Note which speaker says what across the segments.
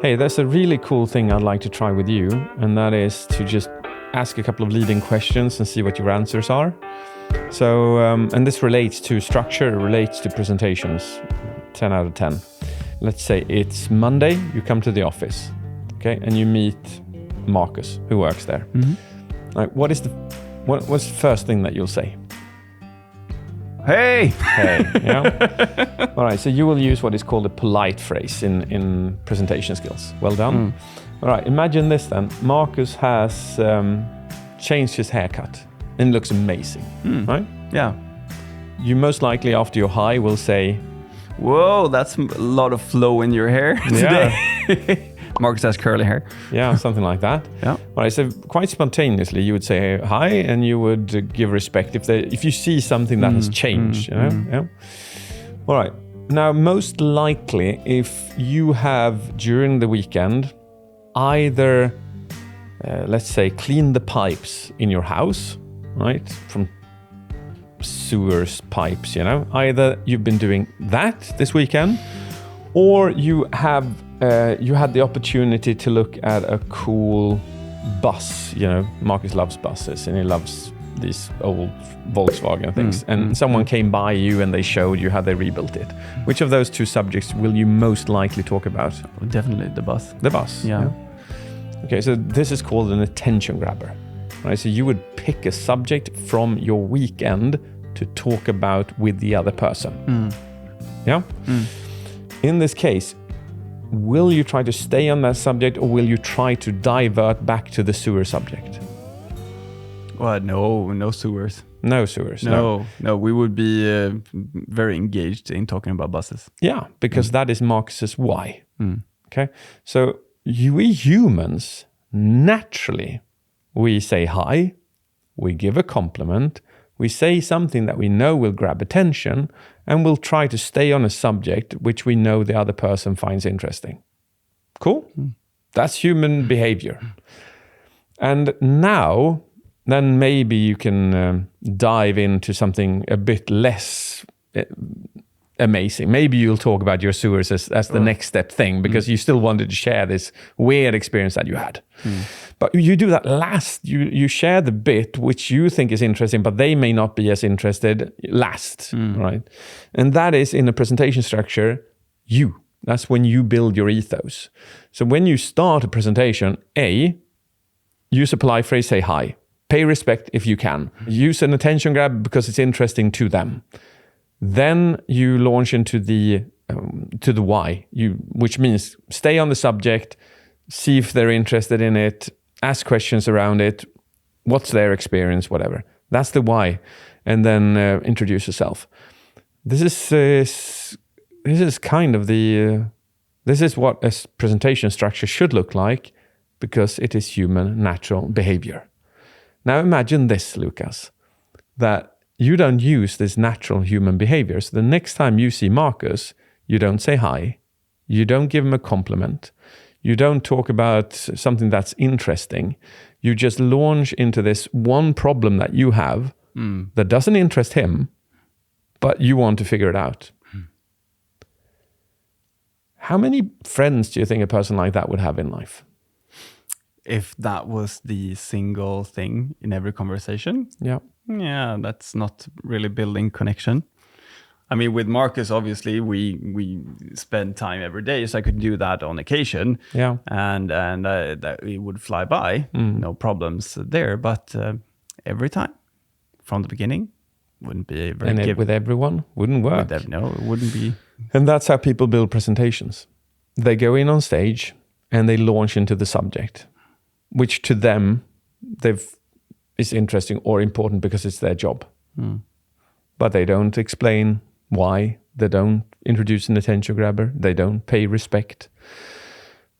Speaker 1: Hey, there's a really cool thing I'd like to try with you, and that is to just ask a couple of leading questions and see what your answers are. So, and this relates to structure, relates to presentations, 10 out of 10. Let's say it's Monday, you come to the office, okay, and you meet Marcus, who works there.
Speaker 2: Mm-hmm.
Speaker 1: Like, what's the first thing that you'll say?
Speaker 2: Hey!
Speaker 1: Hey, yeah. All right, so you will use what is called a polite phrase in presentation skills. Well done. All right, imagine this then. Marcus has changed his haircut and looks amazing, right?
Speaker 2: Yeah.
Speaker 1: You most likely, after your hi, will say,
Speaker 2: whoa, that's a lot of flow in your hair today. Marcus has curly hair.
Speaker 1: Yeah, something like that.
Speaker 2: Yeah.
Speaker 1: All right, so quite spontaneously, you would say hi, and you would give respect if you see something that has changed. Yeah. All right. Now, most likely, if you have during the weekend either, let's say, clean the pipes in your house, right, from sewers pipes, either you've been doing that this weekend, or you had the opportunity to look at a cool bus. Marcus loves buses and he loves these old Volkswagen things. And someone came by you and they showed you how they rebuilt it. Which of those two subjects will you most likely talk about?
Speaker 2: Definitely the bus.
Speaker 1: The bus.
Speaker 2: Yeah.
Speaker 1: Okay, so this is called an attention grabber. Right? So you would pick a subject from your weekend to talk about with the other person. Yeah? In this case, will you try to stay on that subject, or will you try to divert back to the sewer subject?
Speaker 2: Well, no sewers.
Speaker 1: No sewers.
Speaker 2: No, we would be very engaged in talking about buses.
Speaker 1: Yeah, because that is Marcus's why. Okay, so we humans, naturally, we say hi, we give a compliment, we say something that we know will grab attention, and we'll try to stay on a subject which we know the other person finds interesting. Cool? That's human behavior. And now, then maybe you can dive into something a bit less amazing. Maybe you'll talk about your sewers as the next step thing, because you still wanted to share this weird experience that you had. But you do that last. You share the bit which you think is interesting, but they may not be as interested last, right? And that is, in a presentation structure, that's when you build your ethos. So when you start a presentation, use a polite phrase, say hi. Pay respect if you can. Use an attention grab because it's interesting to them. Then you launch into the why, which means stay on the subject, see if they're interested in it, ask questions around it, what's their experience, whatever. That's the why, and then introduce yourself. This is kind of this is what a presentation structure should look like, because it is human natural behavior. Now imagine this, Lucas, that you don't use this natural human behavior. So the next time you see Marcus, you don't say hi, you don't give him a compliment, you don't talk about something that's interesting. You just launch into this one problem that you have that doesn't interest him, but you want to figure it out. How many friends do you think a person like that would have in life?
Speaker 2: If that was the single thing in every conversation? Yeah, that's not really building connection. I mean, with Marcus, obviously, we spend time every day, so I could do that on occasion.
Speaker 1: Yeah.
Speaker 2: And that it would fly by, no problems there. But every time, from the beginning, wouldn't be very
Speaker 1: And with everyone, wouldn't work.
Speaker 2: No, it wouldn't be.
Speaker 1: And that's how people build presentations. They go in on stage and they launch into the subject, which to them is interesting or important because it's their job. But they don't explain why. They don't introduce an attention grabber. They don't pay respect,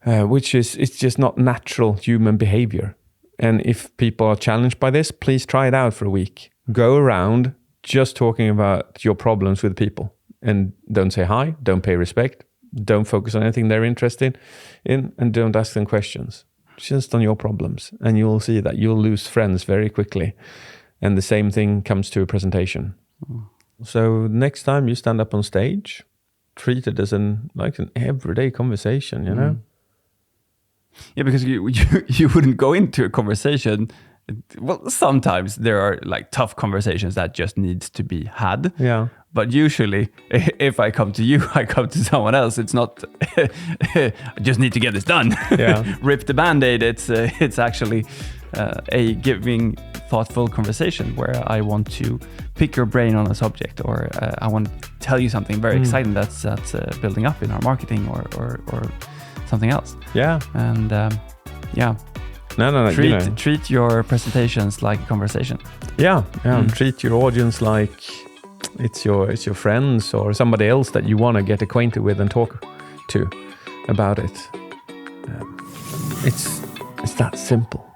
Speaker 1: it's just not natural human behavior. And if people are challenged by this, please try it out for a week. Go around just talking about your problems with people, and don't say hi, don't pay respect, don't focus on anything they're interested in, and don't ask them questions. Just on your problems, and you'll see that you'll lose friends very quickly. And the same thing comes to a presentation. So next time you stand up on stage, treat it as an everyday conversation,
Speaker 2: Yeah, because you wouldn't go into a conversation. Well, sometimes there are like tough conversations that just needs to be had.
Speaker 1: Yeah.
Speaker 2: But usually, if I come to you, I come to someone else. It's not, I just need to get this done.
Speaker 1: Yeah.
Speaker 2: Rip the Band-Aid. It's actually a giving, thoughtful conversation where I want to pick your brain on a subject, or I want to tell you something very exciting that's building up in our marketing or something else.
Speaker 1: Yeah.
Speaker 2: And yeah.
Speaker 1: No.
Speaker 2: Treat your presentations like a conversation.
Speaker 1: Yeah. Treat your audience like it's your friends or somebody else that you want to get acquainted with and talk to about it. It's that simple.